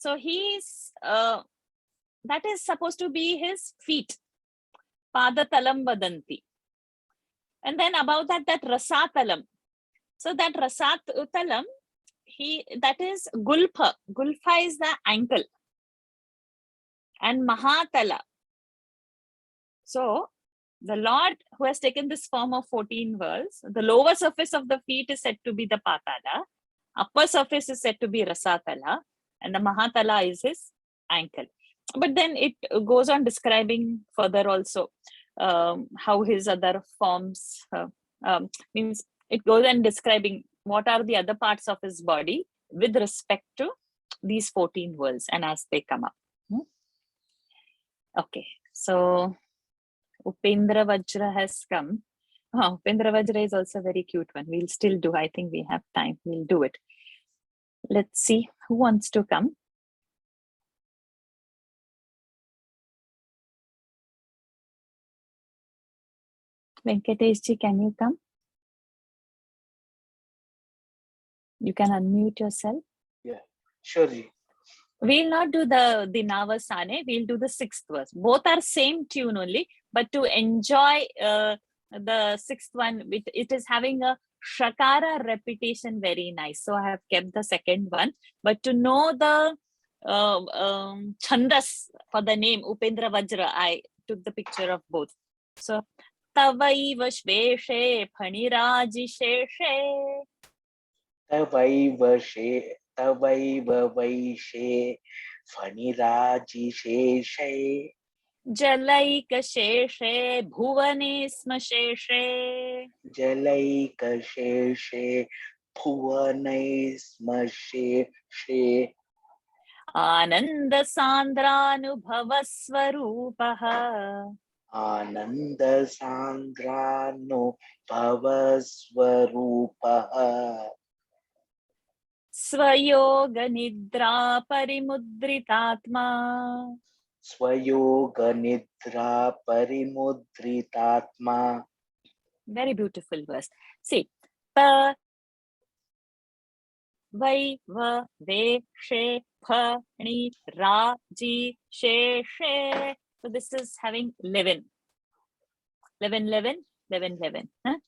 So he's, that is supposed to be his feet. Padatalam vadanti. And then above that Rasatalam. So that Rasatalam, that is Gulpha. Gulpha is the ankle. And Mahatala. So the Lord who has taken this form of 14 worlds, the lower surface of the feet is said to be the Patala. Upper surface is said to be Rasatala. And the Mahatala is his ankle. But then it goes on describing further also how his other forms means it goes on describing what are the other parts of his body with respect to these 14 worlds and as they come up. Okay, so Upendra Vajra has come. Oh, Upendra Vajra is also a very cute one. We'll still do. I think we have time. We'll do it. Let's see who wants to come. Venkateshji, can you come? You can unmute yourself. Yeah, surely. We'll not do the Dinavasane. We'll do the 6th verse. Both are same tune only, but to enjoy the 6th one, it is having a Shakara repetition very nice. So I have kept the 2nd one. But to know the chandas for the name Upendra Vajra, I took the picture of both. So Tavaiva Shveshe Phaniraji Sheshe. Tavaiva Vaishe Phaniraji Sheshe Jalaika Sheshe Bhuvane Sma Sheshe. Jalaika Sheshe Bhuvanai Sma Sheshe Anandasandranubhavasvarupaha. Anandasandranubhavasvarupaha. Swayoganidra parimudritatma. Swayoganidra parimudritatma. Very beautiful verse. See, pa, vai, va, ve, she, pha, ni, ra, ji, she, she. So this is having 11. 11, 11, 11, 11. Huh?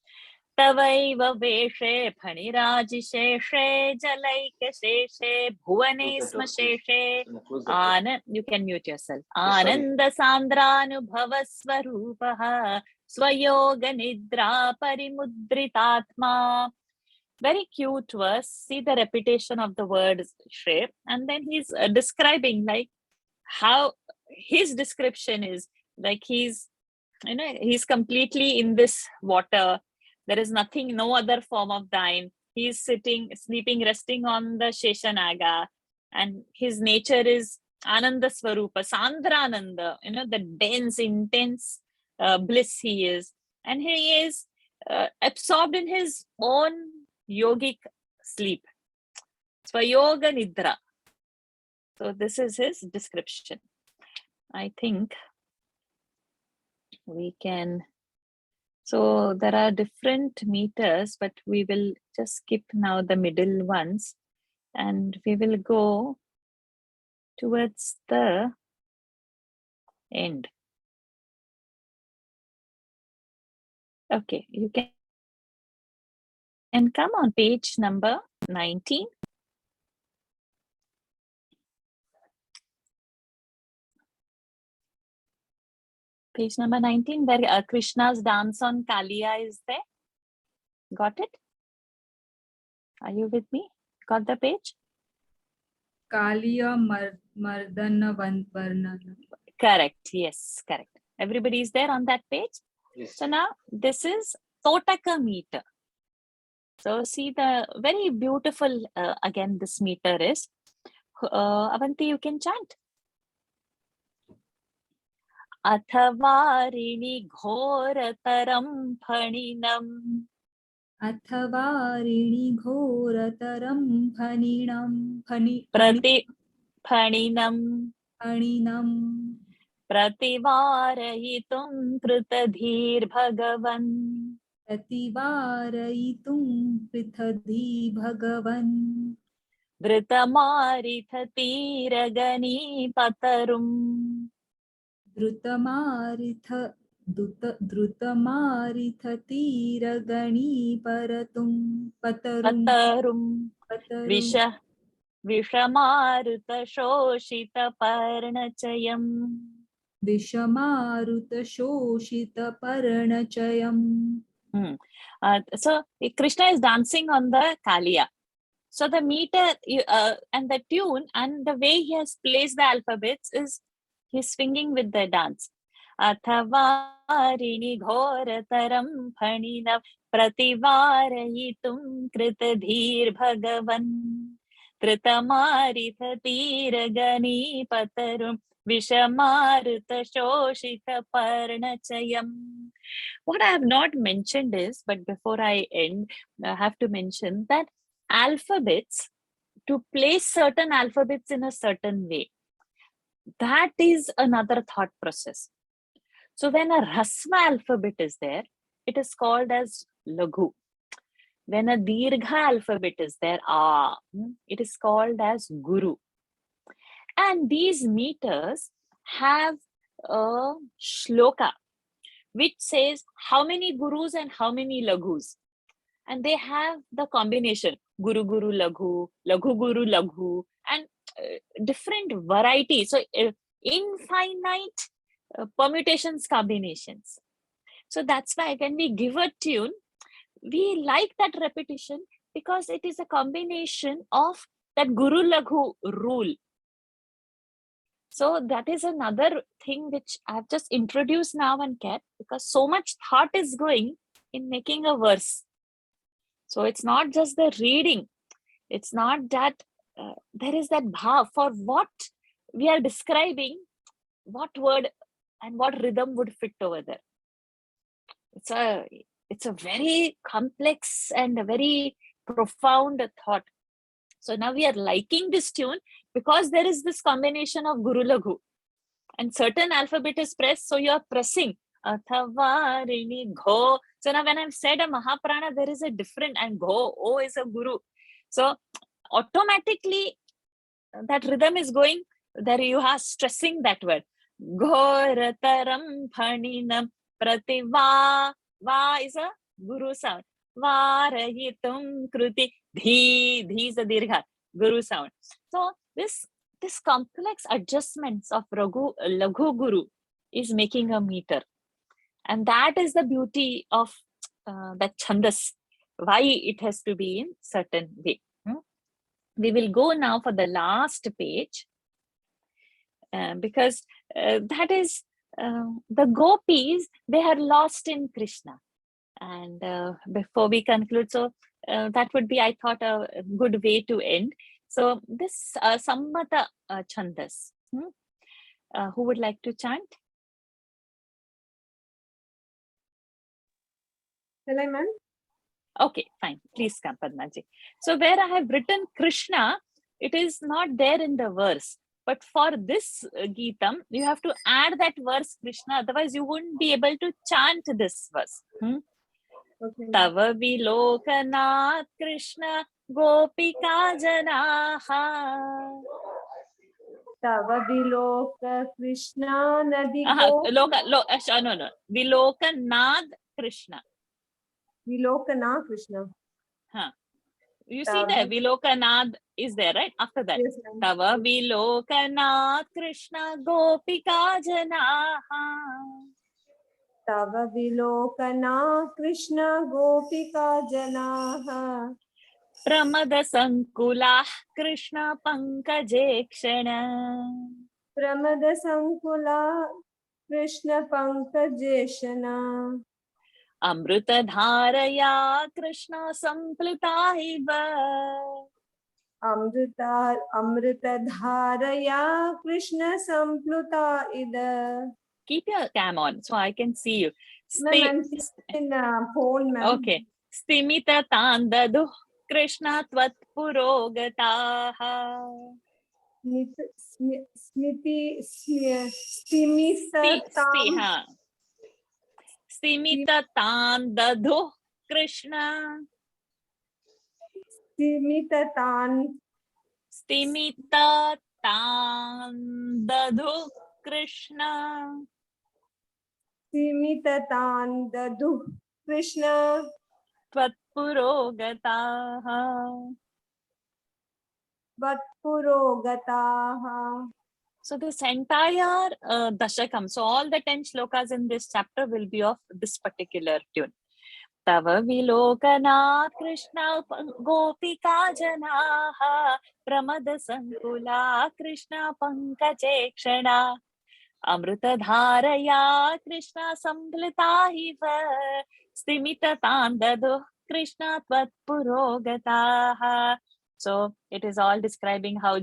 Tavaiva veshe phanirajisheshe jalaikasheshe bhuvane smasheshe anand. You can mute yourself. Ananda sandranubhava swarupaha swayoga nidra parimudritatma. Very cute verse. See the repetition of the word shape, and then he's describing like how his description is like he's completely in this water. There is nothing, no other form of thine. He's sitting, sleeping, resting on the Sheshanaga, and his nature is Ananda Swarupa, Sandrananda, the dense, intense bliss he is. And he is absorbed in his own yogic sleep. Swayoga Nidra. So this is his description. I think we can. So there are different meters, but we will just skip now the middle ones and we will go towards the end. Okay, you can come on page number 19. Page number 19, where Krishna's dance on Kaliya is there. Got it? Are you with me? Got the page? Kaliya Mardana Varnana. Correct. Yes, correct. Everybody is there on that page? Yes. So now this is Totaka meter. So see the very beautiful, again, this meter is. Avanti, you can chant. Athavarini ghorataram phaninam. Athavarini ghorataram phaninam. Phaninam. Prativarayitum pritadhir bhagavan. Prativarayitum prithadhi bhagavan. Dhrutamarithatiragani patarum. Drutamarithatiragani patarum. Vishamaruta shoshita parnachayam. Vishamaruta shoshita parnachayam. So Krishna is dancing on the Kaliya. So the meter and the tune and the way he has placed the alphabets is he's swinging with the dance. Athavarini ghorataram phaninav prativarayitum kritadhir bhagavan. Tritamaritatiragani patarum Vishamarita shoshita parnachayam. What I have not mentioned is, but before I end, I have to mention that alphabets, to place certain alphabets in a certain way, that is another thought process. So when a Rasma alphabet is there, it is called as Laghu. When a Dirgha alphabet is there, it is called as Guru. And these meters have a shloka which says how many gurus and how many laghus. And they have the combination Guru Guru Laghu, Laghu Guru Laghu, and different varieties. So infinite permutations, combinations. So that's why when we give a tune, we like that repetition because it is a combination of that Guru Laghu rule. So that is another thing which I've just introduced now and kept, because so much thought is going in making a verse. So it's not just the reading. It's not that there is that bhav for what we are describing, what word and what rhythm would fit over there. It's a very complex and a very profound thought. So now we are liking this tune because there is this combination of Guru Laghu and certain alphabet is pressed. So you are pressing Athava, Rini, Gho. So now when I've said a Mahaprana, there is a different, and Gho, O is a Guru. So automatically that rhythm is going, there you are stressing that word. Ghorataram Phaninam Prativa. Va is a Guru sound. Varahitum Kruti. Dhi is a Dirgha, Guru sound. So this complex adjustments of Laghu Guru is making a meter. And that is the beauty of that chandas, why it has to be in certain way. We will go now for the last page because that is the gopis, they are lost in Krishna. And before we conclude, so that would be, I thought, a good way to end. So this Sammata chandas, who would like to chant? Shall I, ma'am? Okay, fine. Please come, Padmaji. So where I have written Krishna, it is not there in the verse. But for this Geetam, you have to add that verse Krishna. Otherwise, you wouldn't be able to chant this verse. Okay. Tava Vilokanath Krishna Gopika Janaha. Tava Viloka Krishna Nadi Gopi. No. Vilokanath Krishna. Vilokana Krishna. You see there, Vilokanath is there, right? After that. Yes, ma'am. Tava Vilokanath Krishna Gopika Janaha. Tava Vilokana Krishna Gopika Janaha. Pramada Sankulah Krishna Pankaje Kshana. Pramada Sankula Krishna Pankajeshana. Amrita Dharaya Krishna Samplita Hiva. Amrita Dharaya Krishna Sampluta Ida. Keep your cam on so I can see you. Ma'am, I'm in phone, ma'am. Okay. Stimita Tandadu Krishna Tvat Purogataha. Stimita Tandadu Krishna. Stimita Tandadu Krishna. Simita Tandadu Krishna Tvatpurogataha. Vatpurogataha. So this entire dashakam, so all the 10 shlokas in this chapter will be of this particular tune. Tava Vilokana Krishna Gopika Janaha Pramada Sankula Krishna Pankaje Kshana. Amrita Dharaya Krishna Samplita Hiva. Stimita Tandadu Krishna Tvat Purogataha. So it is all describing how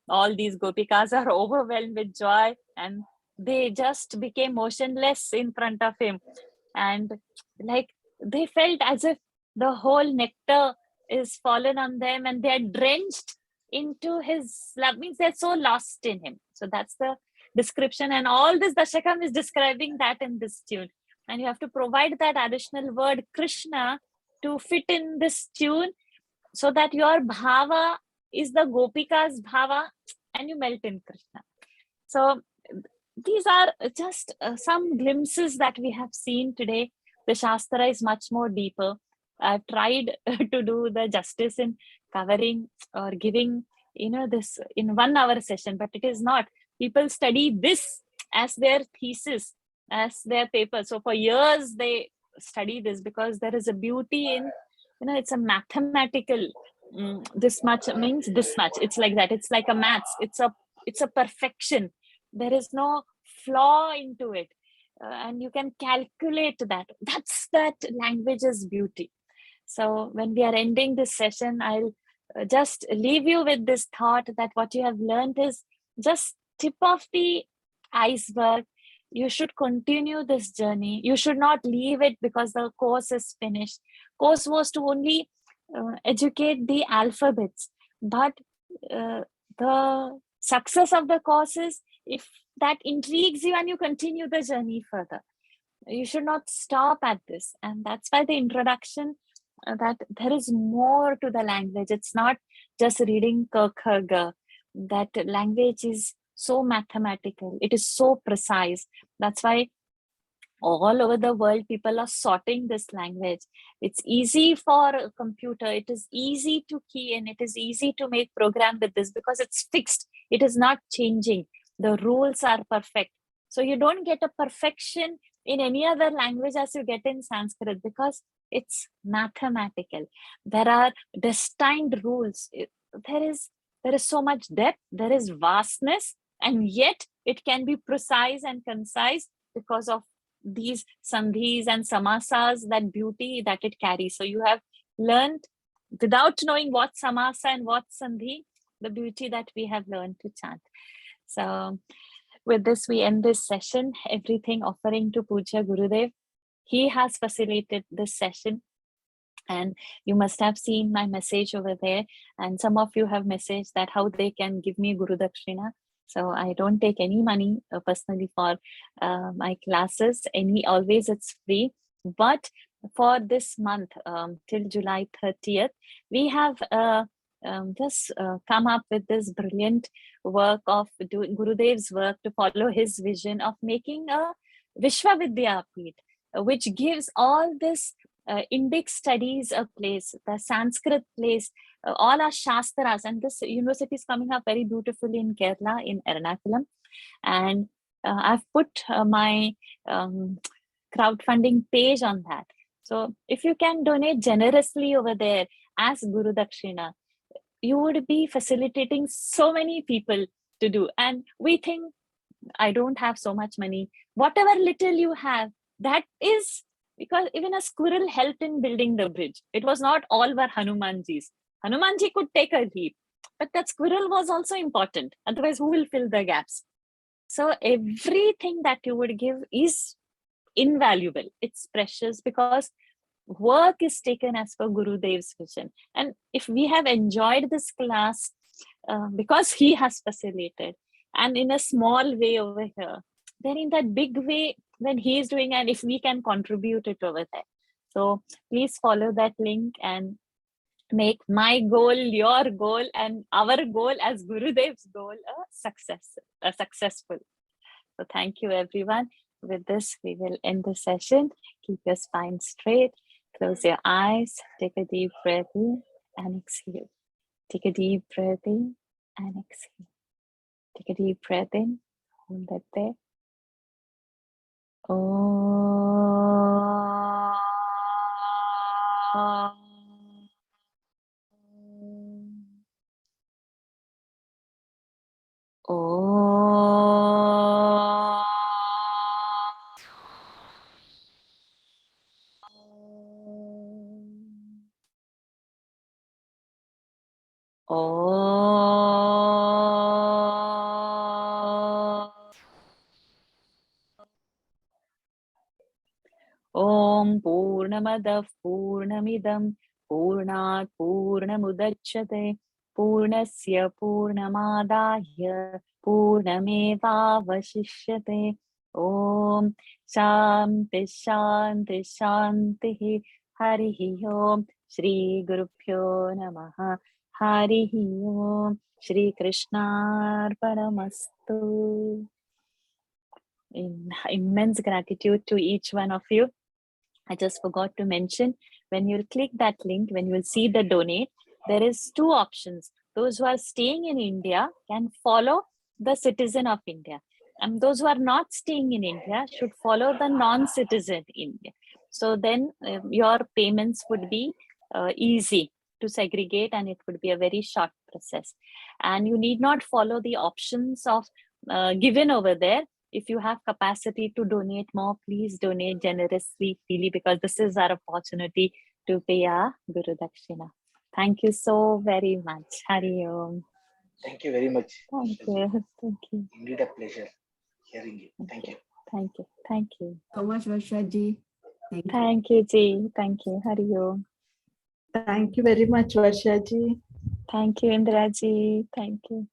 all these gopikas are overwhelmed with joy and they just became motionless in front of him. And like they felt as if the whole nectar is fallen on them and they are drenched into his love. Means they're so lost in him. So that's the description, and all this dashakam is describing that in this tune, and you have to provide that additional word Krishna to fit in this tune so that your bhava is the gopika's bhava and you melt in Krishna. So these are just some glimpses that we have seen today. The Shastra is much more deeper. I've tried to do the justice in covering or giving this in 1 hour session, but it is not. People study this as their thesis, as their paper. So for years they study this because there is a beauty in, it's a mathematical, this much means this much. It's like that. It's like a maths. It's a perfection. There is no flaw into it. And you can calculate that. That's that language's beauty. So when we are ending this session, I'll just leave you with this thought that what you have learned is just tip of the iceberg. You should continue this journey. You should not leave it because the course is finished. Course was to only educate the alphabets, but the success of the course is if that intrigues you and you continue the journey further. You should not stop at this. And that's why the introduction, that there is more to the language. It's not just reading ka, kha, ga. That language is so mathematical. It is so precise. That's why all over the world, people are sorting this language. It's easy for a computer. It is easy to key in. It is easy to make program with this because it's fixed. It is not changing. The rules are perfect. So you don't get a perfection in any other language as you get in Sanskrit because it's mathematical. There are destined rules. There is so much depth. There is vastness, and yet it can be precise and concise because of these sandhis and samasas, that beauty that it carries. So you have learned, without knowing what samasa and what sandhi, the beauty that we have learned to chant. So with this, we end this session. Everything offering to Puja Gurudev. He has facilitated this session. And you must have seen my message over there. And some of you have messaged that how they can give me Guru Dakshina. So I don't take any money personally for my classes. Always it's free. But for this month, till July 30th, we have just come up with this brilliant work of doing Gurudev's work to follow his vision of making a Vishwavidyapeeth, which gives all this Indic studies a place, the Sanskrit place, all our Shastras. And this university is coming up very beautifully in Kerala, in Ernakulam. And I've put my crowdfunding page on that. So if you can donate generously over there as Guru Dakshina, you would be facilitating so many people to do. And we think, I don't have so much money. Whatever little you have, that is because even a squirrel helped in building the bridge. It was not all were Hanumanji's. Hanumanji could take a leap, but that squirrel was also important. Otherwise, who will fill the gaps? So everything that you would give is invaluable. It's precious because work is taken as per Gurudev's vision. And if we have enjoyed this class because he has facilitated, and in a small way over here, then in that big way when he is doing, and if we can contribute it over there. So please follow that link and make my goal your goal and our goal as Gurudev's goal successful. So thank you, everyone. With this, we will end the session. Keep your spine straight. Close your eyes. Take a deep breath in and exhale. Take a deep breath in and exhale. Take a deep breath in. Hold that there. Om Purnamadav Purnamidam Purnat Purnamudachyate Purnasya Purnamadahya Purnamevavashishyate. Om Shanti Shanti Shanti. Harihi Om. Shri Gurubhyo Namaha. Harihi Om. Shri Krishnarpanamastu. In immense gratitude to each one of you. I just forgot to mention, when you click that link, when you will see the donate, there is two options. Those who are staying in India can follow the citizen of India. And those who are not staying in India should follow the non-citizen India. So then your payments would be easy to segregate, and it would be a very short process. And you need not follow the options of given over there. If you have capacity to donate more, please donate generously, freely, because this is our opportunity to pay our Guru Dakshina. Thank you so very much. Hari Om. Thank you very much. Thank Shraddha. you. Thank you. Indeed a pleasure hearing you. Thank you. Thank you. Thank you. So much, Varshaji. Thank you. Thank you, Ji. Thank you. Hari Om. Thank you very much, Varshaji. Thank you, Indra Ji. Thank you.